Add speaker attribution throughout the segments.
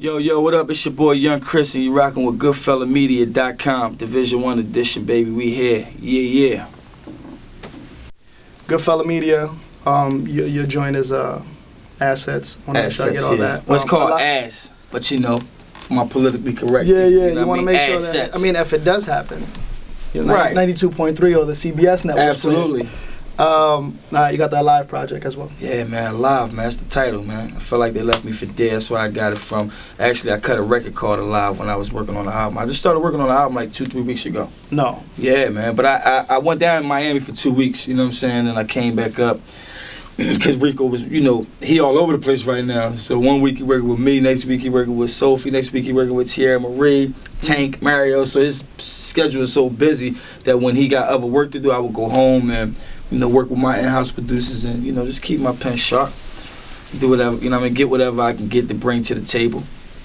Speaker 1: Yo, what up? It's your boy Young Chris, and you rocking with GoodFellaMedia.com, Division 1 edition, baby. We here. Yeah.
Speaker 2: GoodFella Media, your joint is assets. I want to make sure I get all that.
Speaker 1: What's called ass, but you know, for my politically correct.
Speaker 2: Yeah.
Speaker 1: You
Speaker 2: want to make sure that. I mean, if it does happen, you know, right. 92.3 or the CBS network.
Speaker 1: Absolutely.
Speaker 2: You got that live project as well.
Speaker 1: Yeah, man, live, man. That's the title, man. I feel like they left me for dead. That's where I got it from. Actually, I cut a record called Alive when I was working on the album. I just started working on the album like 2-3 weeks ago.
Speaker 2: No.
Speaker 1: Yeah, man. But I went down in Miami for 2 weeks, you know what I'm saying? And I came back up because Rico was, you know, he all over the place right now. So 1 week he working with me, next week he working with Sophie, next week he working with T.I, Marie, Tank, Mario. So his schedule is so busy that when he got other work to do, I would go home and, you know, work with my in-house producers and, you know, just keep my pen sharp. Do whatever, you know what I mean, get whatever I can get to bring to the table.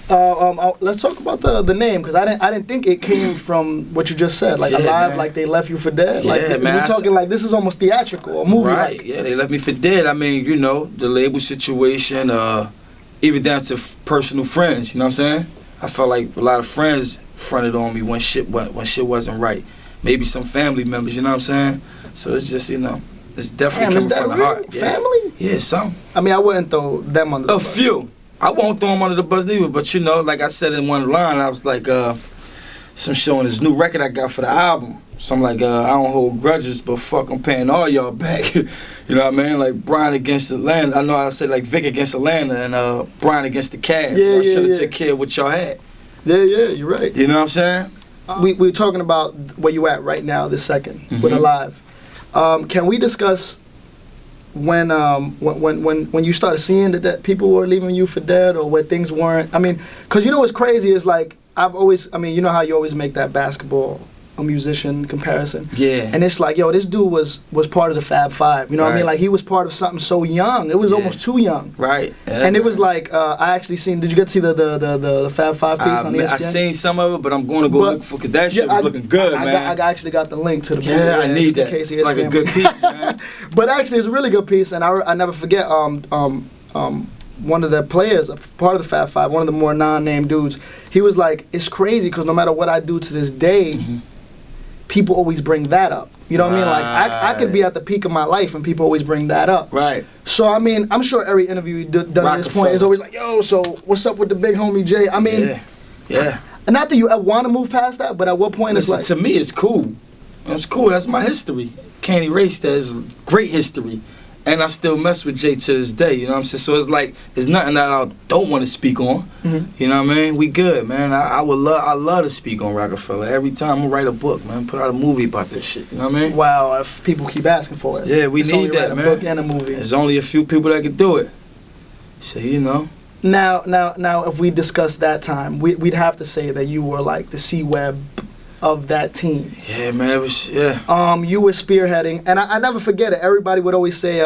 Speaker 2: Let's talk about the name, because I didn't think it came from what you just said, like Alive, man. Like they left you for dead.
Speaker 1: Yeah,
Speaker 2: like
Speaker 1: man,
Speaker 2: we're talking like this is almost theatrical, a movie.
Speaker 1: Right,
Speaker 2: like.
Speaker 1: Yeah, they left me for dead. I mean, you know, the label situation, even down to personal friends, you know what I'm saying? I felt like a lot of friends fronted on me when shit wasn't right. Maybe some family members, you know what I'm saying? So it's just, you know, it's definitely coming from the heart. Yeah.
Speaker 2: Family?
Speaker 1: Yeah, some.
Speaker 2: I mean, I wouldn't throw them under the bus.
Speaker 1: A few. I won't throw them under the bus neither, but you know, like I said in one line, I was like, some showing this new record I got for the album. So I'm like, I don't hold grudges, but fuck, I'm paying all y'all back. You know what I mean? Like Brian against Atlanta. I know I said like Vic against Atlanta and Brian against the Cavs.
Speaker 2: Yeah,
Speaker 1: I should have took care of what y'all had.
Speaker 2: Yeah, you're right.
Speaker 1: You know what I'm saying?
Speaker 2: We're talking about where you at right now, this second, with Alive. Can we discuss when you started seeing that people were leaving you for dead, or where things weren't? I mean, because you know what's crazy is like you know how you always make that basketball a musician comparison.
Speaker 1: Yeah.
Speaker 2: And it's like, yo, this dude was part of the Fab Five. You know what I mean? Like he was part of something so young. It was almost too young.
Speaker 1: Right. Yeah,
Speaker 2: and it was like I actually seen. Did you get to see the Fab Five piece on ESPN?
Speaker 1: I seen some of it, but I'm going to go look for, because that shit was looking good, man.
Speaker 2: I actually got the link to the movie.
Speaker 1: Yeah, I need that. It's like a good piece, man.
Speaker 2: But actually, it's a really good piece, and I never forget. One of the players, part of the Fab Five, one of the more non-named dudes, he was like, "It's crazy because no matter what I do to this day." People always bring that up. You know what I mean? Like, I could be at the peak of my life and people always bring that up.
Speaker 1: Right.
Speaker 2: So, I mean, I'm sure every interview you've done at this point is always like, yo, so what's up with the big homie Jay? I mean,
Speaker 1: yeah.
Speaker 2: Not that you want to move past that, but at what point
Speaker 1: Listen,
Speaker 2: it's like...
Speaker 1: To me, it's cool. It's cool. That's my history. Can't erase that. It's great history. And I still mess with Jay to this day, you know what I'm saying? So it's like, there's nothing that I don't want to speak on. You know what I mean? We good, man. I love to speak on Roc-A-Fella. Every time I'm gonna write a book, man, put out a movie about this shit, you know what I mean?
Speaker 2: Wow, if people keep asking for it.
Speaker 1: Yeah, we need that, man.
Speaker 2: A book and a movie.
Speaker 1: There's only a few people that can do it. So, you know.
Speaker 2: Now, if we discuss that time, we'd have to say that you were like the C-Web of that team.
Speaker 1: Yeah, man, it was,
Speaker 2: you were spearheading, and I never forget it. Everybody would always say,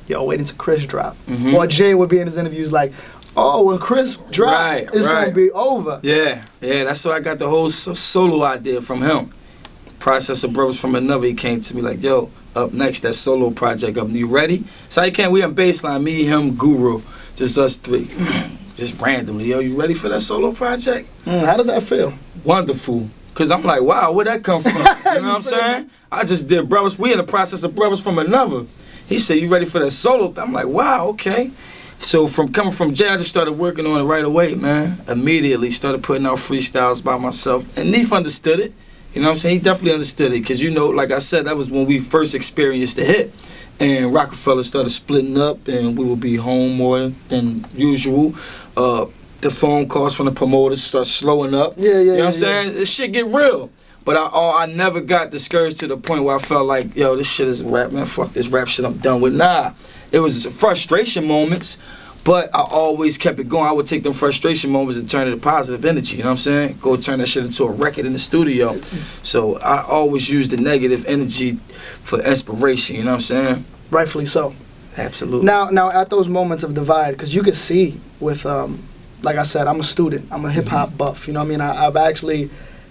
Speaker 2: yo, wait until Chris drop. Or Jay would be in his interviews like, oh, when Chris drop, it's going to be over.
Speaker 1: Yeah, that's why I got the whole solo idea from him. Process of Brothers from Another, he came to me like, yo, up next, that solo project up. You ready? So we on baseline, me, him, Guru, just us three. Just randomly, yo, you ready for that solo project?
Speaker 2: How does that feel?
Speaker 1: Wonderful. Because I'm like, wow, where'd that come from? You know what I'm saying? I just did Brothers. We in the process of Brothers from Another. He said, you ready for that solo? I'm like, wow, okay. So coming from Jay, I just started working on it right away, man. Immediately started putting out freestyles by myself. And Neef understood it. You know what I'm saying? He definitely understood it. Because, you know, like I said, that was when we first experienced the hit. And Roc-A-Fella started splitting up, and we would be home more than usual. The phone calls from the promoters start slowing up.
Speaker 2: Yeah.
Speaker 1: You know what I'm saying? This shit get real. But I never got discouraged to the point where I felt like, yo, this shit is rap, man. Fuck this rap shit, I'm done with. Nah. It was frustration moments, but I always kept it going. I would take them frustration moments and turn it to positive energy, you know what I'm saying? Go turn that shit into a record in the studio. So I always use the negative energy for inspiration, you know what I'm saying?
Speaker 2: Rightfully so.
Speaker 1: Absolutely.
Speaker 2: Now at those moments of divide, because you could see with... like I said, I'm a student. I'm a hip-hop buff. You know what I mean? I've actually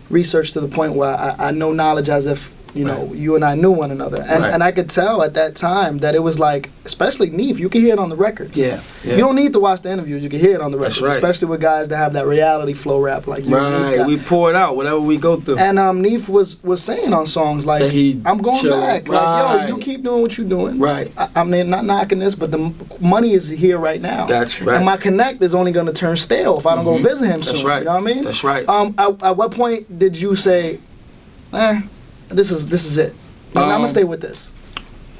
Speaker 2: researched to the point where I know knowledge as if you know, you and I knew one another. And I could tell at that time that it was like, especially Neef, you can hear it on the records.
Speaker 1: Yeah.
Speaker 2: You don't need to watch the interviews, you can hear it on the records.
Speaker 1: Right.
Speaker 2: Especially with guys that have that reality flow rap like you.
Speaker 1: Right, we pour it out, whatever we go through.
Speaker 2: And Neef was saying on songs like, I'm going back. Like, yo, you keep doing what you're doing.
Speaker 1: Right.
Speaker 2: I mean, not knocking this, but the money is here right now.
Speaker 1: That's right.
Speaker 2: And my connect is only going to turn stale if I don't go visit him soon.
Speaker 1: That's right.
Speaker 2: You know what I mean?
Speaker 1: That's right.
Speaker 2: At what point did you say, this is it? I'm going to stay with this.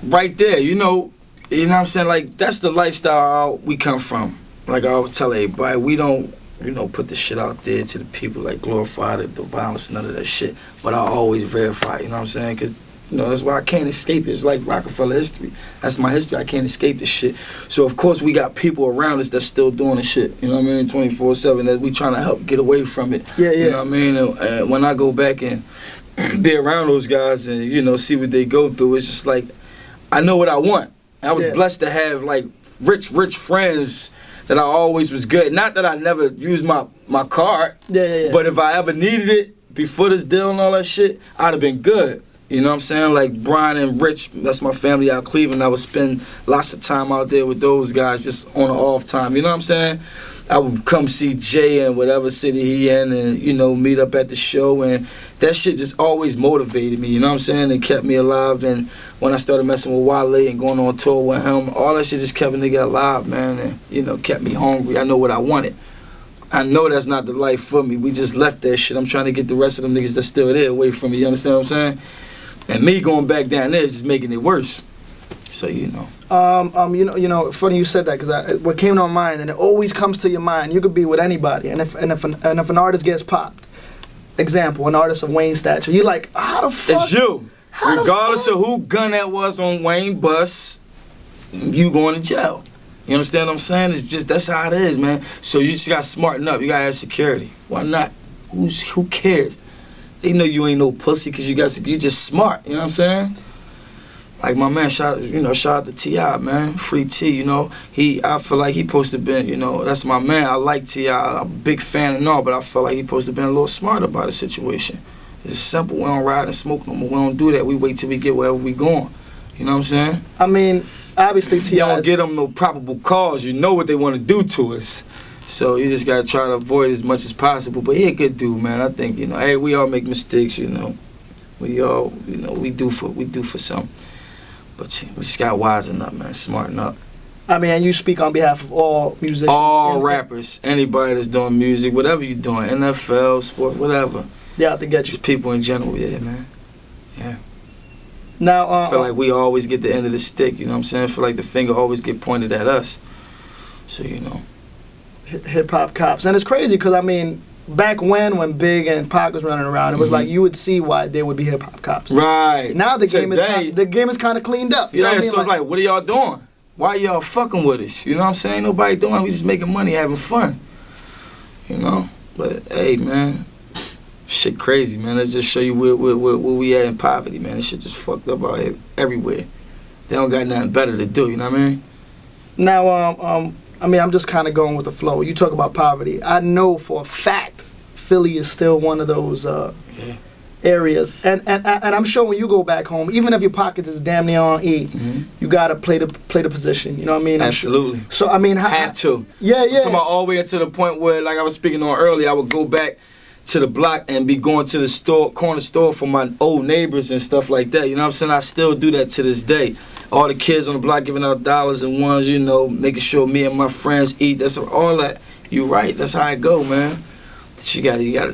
Speaker 1: Right there, you know what I'm saying? Like, that's the lifestyle we come from. Like I always tell everybody, we don't, you know, put the shit out there to the people, like glorify the violence, none of that shit. But I always verify, you know what I'm saying? Because, you know, that's why I can't escape it. It's like Roc-A-Fella history. That's my history. I can't escape this shit. So, of course, we got people around us that's still doing the shit, you know what I mean, 24/7, that we trying to help get away from it.
Speaker 2: Yeah.
Speaker 1: You know what I mean? And when I go back and be around those guys and, you know, see what they go through, it's just like, I know what I want. I was blessed to have, like, rich friends that I always was good. Not that I never used my card, but if I ever needed it before this deal and all that shit, I'd have been good. You know what I'm saying? Like Brian and Rich, that's my family out of Cleveland. I would spend lots of time out there with those guys just on an off time. You know what I'm saying? I would come see Jay in whatever city he in and, you know, meet up at the show. And that shit just always motivated me, you know what I'm saying? It kept me alive. And when I started messing with Wale and going on tour with him, all that shit just kept a nigga alive, man. And, you know, kept me hungry. I know what I wanted. I know that's not the life for me. We just left that shit. I'm trying to get the rest of them niggas that's still there away from me. You understand what I'm saying? And me going back down there is just making it worse. So, you know.
Speaker 2: You know, funny you said that because what came to my mind, and it always comes to your mind. You could be with anybody, and if an artist gets popped, example, an artist of Wayne stature, you're like, how the fuck?
Speaker 1: It's you. Regardless of who gun that was on Wayne bus, you going to jail. You understand what I'm saying? It's just, that's how it is, man. So you just got to smarten up. You got to have security. Why not? Who cares? They know you ain't no pussy because you just smart. You know what I'm saying? Like my man, shout out to T.I, man. Free T, you know. I feel like he supposed to been, you know, that's my man. I like T.I. I'm a big fan and all, but I feel like he supposed to been a little smarter about the situation. It's simple. We don't ride and smoke no more. We don't do that. We wait till we get wherever we going. You know what I'm saying?
Speaker 2: I mean, obviously T.I.
Speaker 1: You don't get them no probable cause. You know what they want to do to us. So you just gotta try to avoid as much as possible. But he a good dude, man. I think, you know, hey, we all make mistakes, you know. We all, you know, we do for some. But we just got wisen up, man. Smarten up.
Speaker 2: I mean, and you speak on behalf of all musicians.
Speaker 1: All rappers, anybody that's doing music, whatever you're doing, NFL, sport, whatever.
Speaker 2: They out to get you.
Speaker 1: Just people in general, yeah, man. Yeah.
Speaker 2: Now,
Speaker 1: I feel like we always get the end of the stick, you know what I'm saying? I feel like the finger always get pointed at us. So, you know.
Speaker 2: Hip-hop cops. And it's crazy because, I mean, back when Big and Pac was running around, it was like you would see why there would be hip-hop cops.
Speaker 1: Right.
Speaker 2: Now the game is kind of cleaned up.
Speaker 1: You know what I mean? So it's like, what are y'all doing? Why y'all fucking with us? You know what I'm saying? Nobody doing it. We just making money, having fun. You know? But, hey, man. Shit crazy, man. Let's just show you where we at in poverty, man. This shit just fucked up out here everywhere. They don't got nothing better to do, you know what I mean?
Speaker 2: Now, I mean, I'm just kind of going with the flow. You talk about poverty. I know for a fact Philly is still one of those areas. And I'm sure when you go back home, even if your pockets is damn near on E, you got to play the position. You know what I mean?
Speaker 1: Absolutely.
Speaker 2: So, I mean,
Speaker 1: have to.
Speaker 2: Yeah.
Speaker 1: I'm talking about all the way to the point where, like I was speaking on earlier, I would go back to the block and be going to the store, corner store for my old neighbors and stuff like that. You know what I'm saying? I still do that to this day. All the kids on the block giving out dollars and ones, you know, making sure me and my friends eat. That's all that. You right. That's how I go, man. You gotta.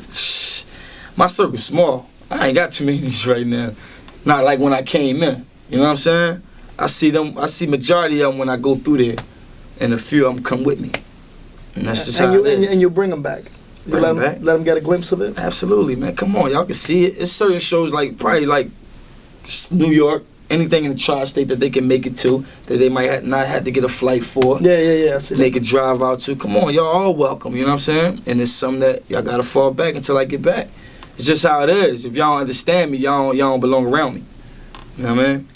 Speaker 1: My circle's small. I ain't got too many right now. Not like when I came in. You know what I'm saying? I see majority of them when I go through there, and a few of them come with me. And that's just how it is.
Speaker 2: And you bring them back. Let them get a glimpse of it?
Speaker 1: Absolutely, man. Come on, y'all can see it. It's certain shows probably like New York, anything in the tri-state that they can make it to, that they might not have to get a flight for.
Speaker 2: Yeah.
Speaker 1: They could drive out to. Come on, y'all all welcome, you know what I'm saying? And it's something that y'all gotta fall back until I get back. It's just how it is. If y'all don't understand me, y'all don't belong around me. You know what I mean?